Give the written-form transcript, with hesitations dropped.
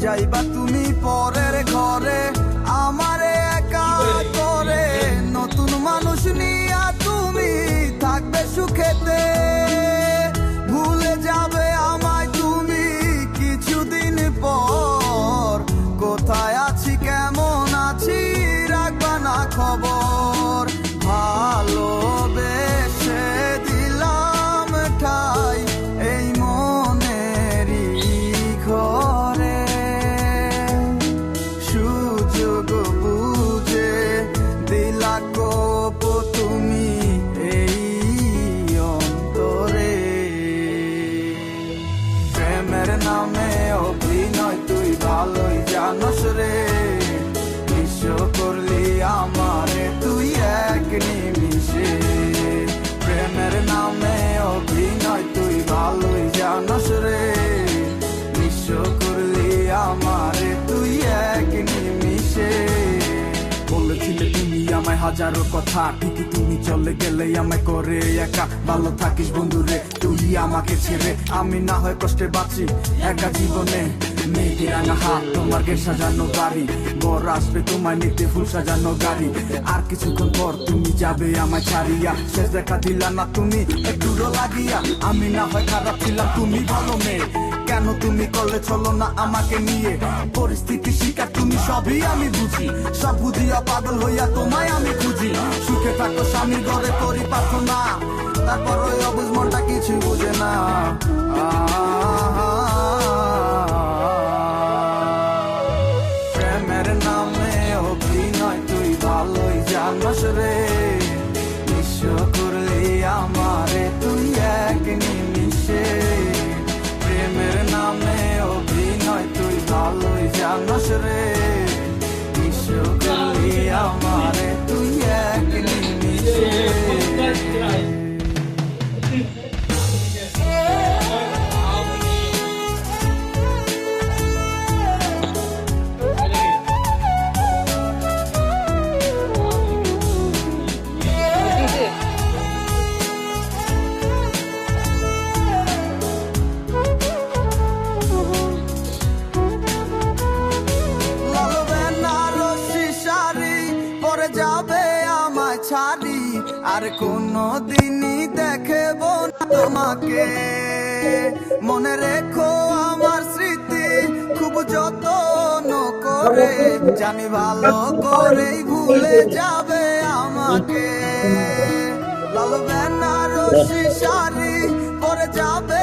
যাইবা তুমি পরের ঘরে আমারে একা করে, নতুন মানুষ নিয়া তুমি থাকবে সুখেতে, ভুলে যাবে আমায় তুমি কিছুদিন পর, কোথায় আছি কেমন আছি রাখবা না খবর, ভালোবেসে দিলাম ঠাই এই মনেরই ঘরে, সুযোগ বুঝে দিলা কোপ তুমি এই অন্তরে, প্রেমের নামে অভিনয় তুই ভালোই জানোস রে, বিশ্ব করলি আমারে তুই এক নিমিষে, প্রেমের নামে অভিনয় তুই ভালোই জানোস রে, বিশ্ব করলি আমারে তুই এক নিমিষে, বলেছিলে তুমি আমায় হাজারো কথা, ঠিকই তুমি চলে গেলে আমায় করে একা, ভালো থাকিস বন্ধুরে তুই আমাকে ছেড়ে, আমি না হয় কষ্টে বাঁচি একা জীবনে, মেয়েকে রাঙা হাত তোমার গে সাজানো বাড়ি, বর আসবে তোমায় নিতে ফুল সাজানো গাড়ি, আর কিছুক্ষণ পর তুমি যাবে আমায় ছাড়িয়া, শেষ দেখা দিলা না তুমি একটুরো লাগিয়া, আমি না হয় খারাপ ছিলাম তুমি ভালো মেয়ে, কেন তুমি করলে চলো না আমাকে নিয়ে, পরিস্থিতি শিকার তুমি সবই আমি বুঝি, সব বুঝিয়া পাগল হইয়া তোমায় আমি খুঁজি, সুখে থাকো স্বামীর ঘরে করি প্রার্থনা, তারপর ওই অবুঝ মনটা কিছু বুঝে না, প্রেমের নামে অভিনয় তুই ভালোই জানোস রে, বিশ্ব করলি আমারে তুই এক নিমিষে, প্রেমের নামে অভিনয় তুই ভালোই জানোস রে, বিশ্ব করলি আমারে তুই এক নিমিষে। যাবে আমায় ছাড়ি আর কোনো দিনই দেখব না তোমাকে, মনে রেখো আমার স্মৃতি খুব যত্ন করে, জানি ভালো করেই ভুলে যাবে আমাকে, লাল বেনারসি শাড়ি পরে যাবে